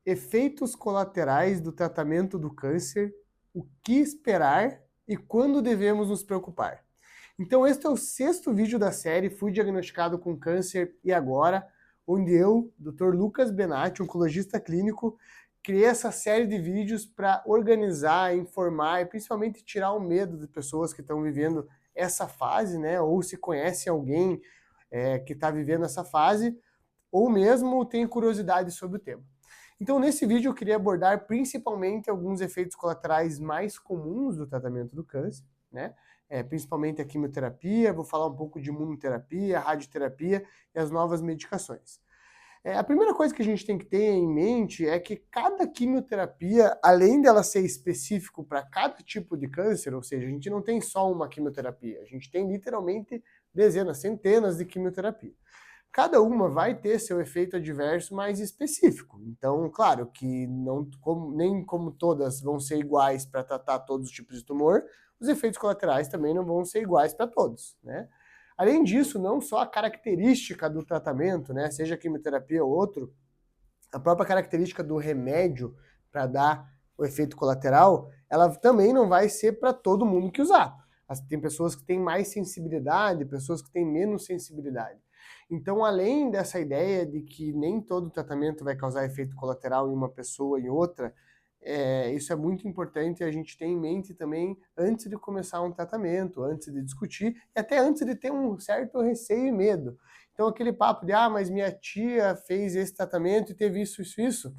efeitos colaterais do tratamento do câncer, o que esperar e quando devemos nos preocupar. Então este é o 6º vídeo da série Fui Diagnosticado com Câncer e Agora, onde eu, Dr. Lucas Benatti, oncologista clínico, criei essa série de vídeos para organizar, informar e principalmente tirar o medo de pessoas que estão vivendo essa fase, né? Ou se conhece alguém que está vivendo essa fase, ou mesmo tem curiosidade sobre o tema. Então, nesse vídeo eu queria abordar principalmente alguns efeitos colaterais mais comuns do tratamento do câncer, né? Principalmente a quimioterapia, vou falar um pouco de imunoterapia, radioterapia e as novas medicações. A primeira coisa que a gente tem que ter em mente é que cada quimioterapia, além dela ser específico para cada tipo de câncer, ou seja, a gente não tem só uma quimioterapia, a gente tem literalmente dezenas, centenas de quimioterapia. Cada uma vai ter seu efeito adverso mais específico. Então, claro que nem como todas vão ser iguais para tratar todos os tipos de tumor, os efeitos colaterais também não vão ser iguais para todos, né? Além disso, não só a característica do tratamento, né, seja quimioterapia ou outro, a própria característica do remédio para dar o efeito colateral, ela também não vai ser para todo mundo que usar. Tem pessoas que têm mais sensibilidade, pessoas que têm menos sensibilidade. Então, além dessa ideia de que nem todo tratamento vai causar efeito colateral em uma pessoa e outra, isso é muito importante a gente ter em mente também antes de começar um tratamento, antes de discutir e até antes de ter um certo receio e medo. Então, aquele papo de, mas minha tia fez esse tratamento e teve isso, isso, isso.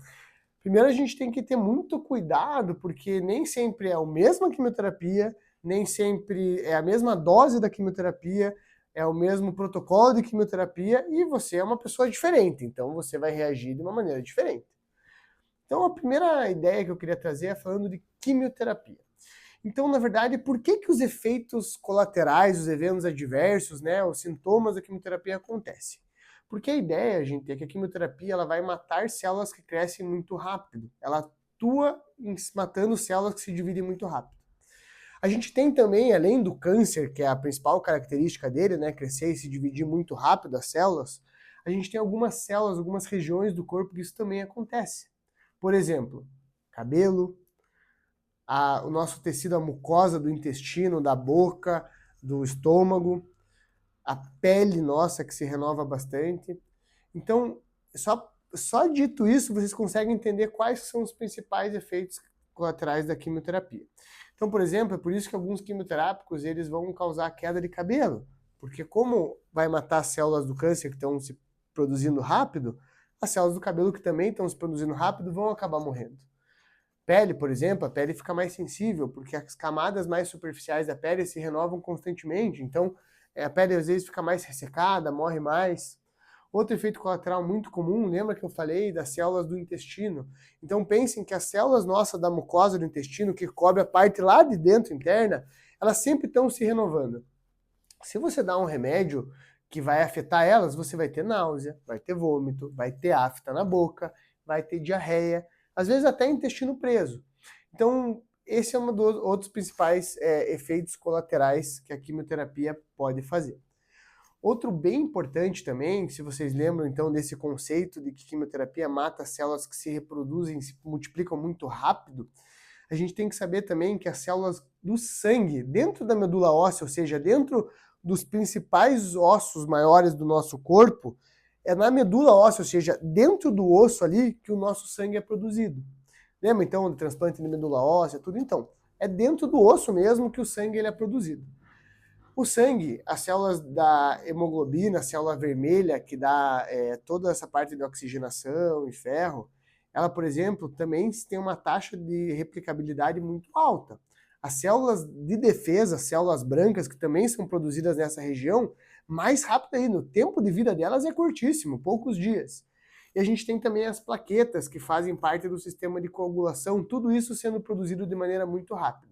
Primeiro, a gente tem que ter muito cuidado, porque nem sempre é a mesma quimioterapia, nem sempre é a mesma dose da quimioterapia, é o mesmo protocolo de quimioterapia e você é uma pessoa diferente, então você vai reagir de uma maneira diferente. Então, a primeira ideia que eu queria trazer é falando de quimioterapia. Então, na verdade, por que os efeitos colaterais, os eventos adversos, né, os sintomas da quimioterapia acontecem? Porque a ideia, gente, é que a quimioterapia ela vai matar células que crescem muito rápido. Ela atua matando células que se dividem muito rápido. A gente tem também, além do câncer, que é a principal característica dele, né, crescer e se dividir muito rápido as células, a gente tem algumas células, algumas regiões do corpo que isso também acontece. Por exemplo, cabelo, o nosso tecido, a mucosa do intestino, da boca, do estômago, a pele nossa que se renova bastante. Então, só dito isso, vocês conseguem entender quais são os principais efeitos colaterais da quimioterapia. Então, por exemplo, é por isso que alguns quimioterápicos eles vão causar queda de cabelo, porque como vai matar as células do câncer que estão se produzindo rápido, as células do cabelo que também estão se produzindo rápido vão acabar morrendo. Pele, por exemplo, a pele fica mais sensível, porque as camadas mais superficiais da pele se renovam constantemente, então a pele às vezes fica mais ressecada, morre mais. Outro efeito colateral muito comum, lembra que eu falei das células do intestino? Então pensem que as células nossas da mucosa do intestino, que cobre a parte lá de dentro interna, elas sempre estão se renovando. Se você dá um remédio que vai afetar elas, você vai ter náusea, vai ter vômito, vai ter afta na boca, vai ter diarreia, às vezes até intestino preso. Então, esse é um dos outros principais efeitos colaterais que a quimioterapia pode fazer. Outro bem importante também, se vocês lembram então desse conceito de que quimioterapia mata células que se reproduzem, se multiplicam muito rápido, a gente tem que saber também que as células do sangue, dentro da medula óssea, ou seja, dentro dos principais ossos maiores do nosso corpo, é na medula óssea, ou seja, dentro do osso ali que o nosso sangue é produzido. Lembra então do transplante de medula óssea, tudo? Então, é dentro do osso mesmo que o sangue ele é produzido. O sangue, as células da hemoglobina, a célula vermelha, que dá toda essa parte de oxigenação e ferro, ela, por exemplo, também tem uma taxa de replicabilidade muito alta. As células de defesa, células brancas, que também são produzidas nessa região, mais rápido ainda. O tempo de vida delas é curtíssimo, poucos dias. E a gente tem também as plaquetas, que fazem parte do sistema de coagulação, tudo isso sendo produzido de maneira muito rápida.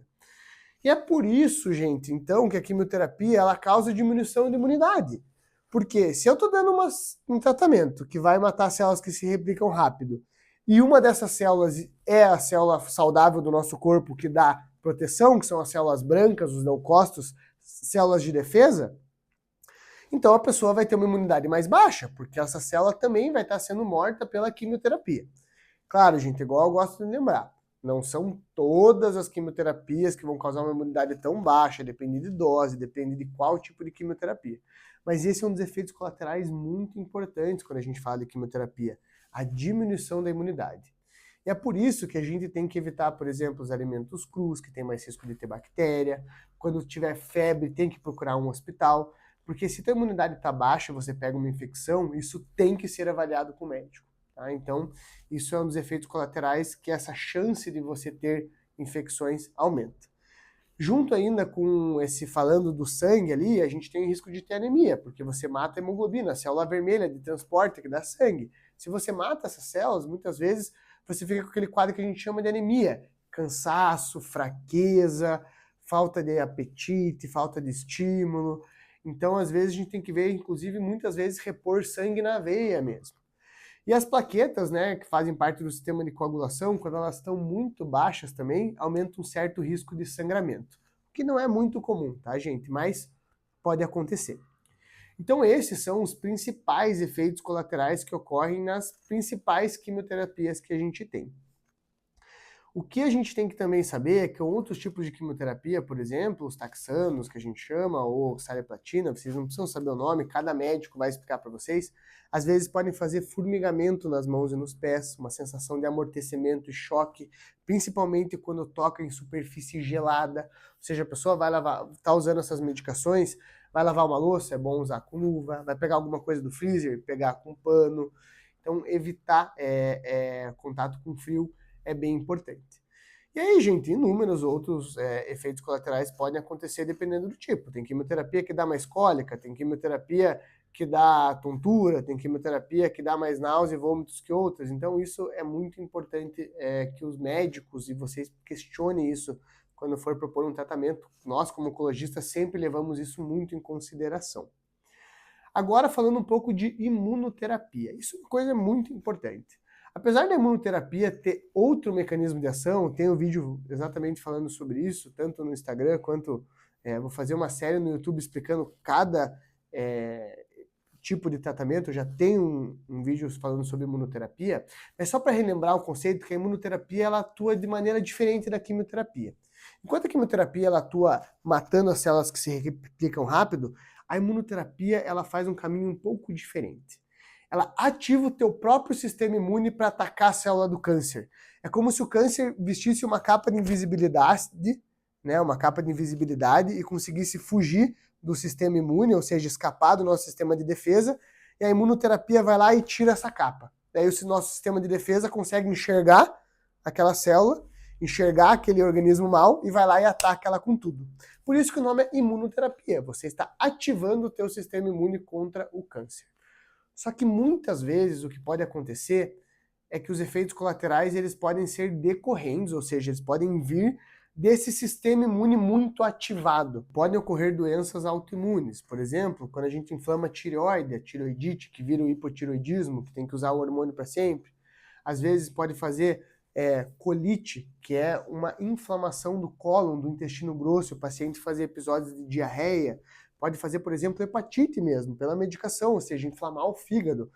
E é por isso, gente, então, que a quimioterapia ela causa diminuição de imunidade. Porque se eu estou dando um tratamento que vai matar células que se replicam rápido, e uma dessas células é a célula saudável do nosso corpo que dá proteção, que são as células brancas, os leucócitos, células de defesa, então a pessoa vai ter uma imunidade mais baixa, porque essa célula também vai estar sendo morta pela quimioterapia. Claro, gente, igual eu gosto de lembrar, não são todas as quimioterapias que vão causar uma imunidade tão baixa, depende de dose, depende de qual tipo de quimioterapia. Mas esse é um dos efeitos colaterais muito importantes quando a gente fala de quimioterapia, a diminuição da imunidade. E é por isso que a gente tem que evitar, por exemplo, os alimentos crus, que tem mais risco de ter bactéria. Quando tiver febre, tem que procurar um hospital, porque se a imunidade está baixa, você pega uma infecção, isso tem que ser avaliado com o médico. Tá? Então, isso é um dos efeitos colaterais que essa chance de você ter infecções aumenta. Junto ainda com esse falando do sangue ali, a gente tem o risco de ter anemia, porque você mata a hemoglobina, a célula vermelha de transporte que dá sangue. Se você mata essas células, muitas vezes você fica com aquele quadro que a gente chama de anemia. Cansaço, fraqueza, falta de apetite, falta de estímulo. Então, às vezes, a gente tem que ver, inclusive, muitas vezes, repor sangue na veia mesmo. E as plaquetas, né, que fazem parte do sistema de coagulação, quando elas estão muito baixas também, aumenta um certo risco de sangramento. O que não é muito comum, tá, gente? Mas pode acontecer. Então esses são os principais efeitos colaterais que ocorrem nas principais quimioterapias que a gente tem. O que a gente tem que também saber é que outros tipos de quimioterapia, por exemplo, os taxanos, que a gente chama, ou sariplatina, vocês não precisam saber o nome, cada médico vai explicar para vocês, às vezes podem fazer formigamento nas mãos e nos pés, uma sensação de amortecimento e choque, principalmente quando toca em superfície gelada, ou seja, a pessoa vai lavar, está usando essas medicações, vai lavar uma louça, é bom usar com luva, vai pegar alguma coisa do freezer, pegar com pano, então evitar contato com frio é bem importante. E aí, gente, inúmeros outros efeitos colaterais podem acontecer dependendo do tipo. Tem quimioterapia que dá mais cólica, tem quimioterapia que dá tontura, tem quimioterapia que dá mais náusea e vômitos que outras. Então, isso é muito importante que os médicos e vocês questionem isso quando for propor um tratamento. Nós, como oncologistas, sempre levamos isso muito em consideração. Agora, falando um pouco de imunoterapia. Isso é uma coisa muito importante. Apesar da imunoterapia ter outro mecanismo de ação, tem um vídeo exatamente falando sobre isso, tanto no Instagram quanto vou fazer uma série no YouTube explicando cada tipo de tratamento, eu já tenho um vídeo falando sobre imunoterapia, mas só para relembrar o conceito que a imunoterapia ela atua de maneira diferente da quimioterapia. Enquanto a quimioterapia ela atua matando as células que se replicam rápido, a imunoterapia ela faz um caminho um pouco diferente. Ela ativa o teu próprio sistema imune para atacar a célula do câncer. É como se o câncer vestisse uma capa de invisibilidade, né, uma capa de invisibilidade e conseguisse fugir do sistema imune, ou seja, escapar do nosso sistema de defesa, e a imunoterapia vai lá e tira essa capa. Daí o nosso sistema de defesa consegue enxergar aquela célula, enxergar aquele organismo mal e vai lá e ataca ela com tudo. Por isso que o nome é imunoterapia. Você está ativando o teu sistema imune contra o câncer. Só que muitas vezes o que pode acontecer é que os efeitos colaterais eles podem ser decorrentes, ou seja, eles podem vir desse sistema imune muito ativado. Podem ocorrer doenças autoimunes, por exemplo, quando a gente inflama a tireoide, a tireoidite, que vira o hipotireoidismo, que tem que usar o hormônio para sempre. Às vezes pode fazer colite, que é uma inflamação do cólon, do intestino grosso, o paciente fazer episódios de diarreia. Pode fazer, por exemplo, hepatite mesmo, pela medicação, ou seja, inflamar o fígado.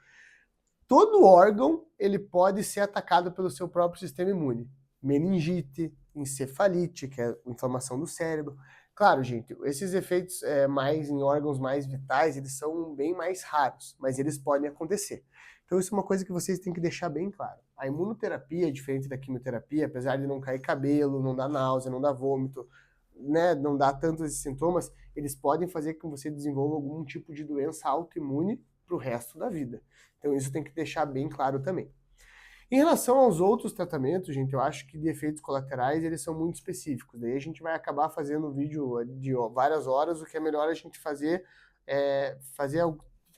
Todo órgão ele pode ser atacado pelo seu próprio sistema imune. Meningite, encefalite, que é inflamação do cérebro. Claro, gente, esses efeitos mais em órgãos mais vitais, eles são bem mais raros, mas eles podem acontecer. Então isso é uma coisa que vocês têm que deixar bem claro. A imunoterapia é diferente da quimioterapia, apesar de não cair cabelo, não dar náusea, não dar vômito, né, não dar tantos esses sintomas, eles podem fazer com que você desenvolva algum tipo de doença autoimune para o resto da vida. Então isso tem que deixar bem claro também. Em relação aos outros tratamentos, gente, eu acho que de efeitos colaterais eles são muito específicos. Daí a gente vai acabar fazendo um vídeo de várias horas, o que é melhor a gente fazer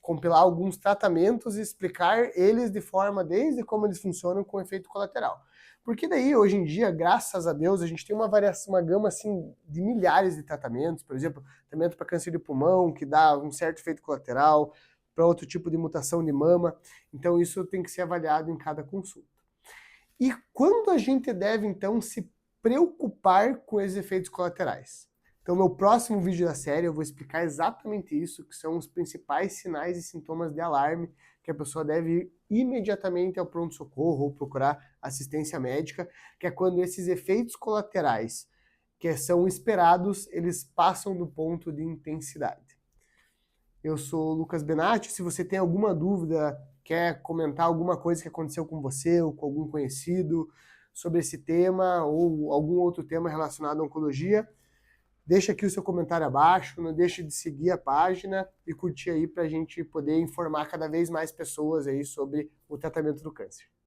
compilar alguns tratamentos e explicar eles de forma desde como eles funcionam com efeito colateral. Porque daí, hoje em dia, graças a Deus, a gente tem uma variação, uma gama assim de milhares de tratamentos, por exemplo, tratamento para câncer de pulmão, que dá um certo efeito colateral, para outro tipo de mutação de mama. Então isso tem que ser avaliado em cada consulta. E quando a gente deve, então, se preocupar com esses efeitos colaterais? Então, no próximo vídeo da série, eu vou explicar exatamente isso, que são os principais sinais e sintomas de alarme que a pessoa deve ir imediatamente ao pronto-socorro ou procurar assistência médica, que é quando esses efeitos colaterais que são esperados, eles passam do ponto de intensidade. Eu sou o Lucas Benatti. Se você tem alguma dúvida, quer comentar alguma coisa que aconteceu com você ou com algum conhecido sobre esse tema ou algum outro tema relacionado à oncologia, deixa aqui o seu comentário abaixo, não deixe de seguir a página e curtir aí para a gente poder informar cada vez mais pessoas aí sobre o tratamento do câncer.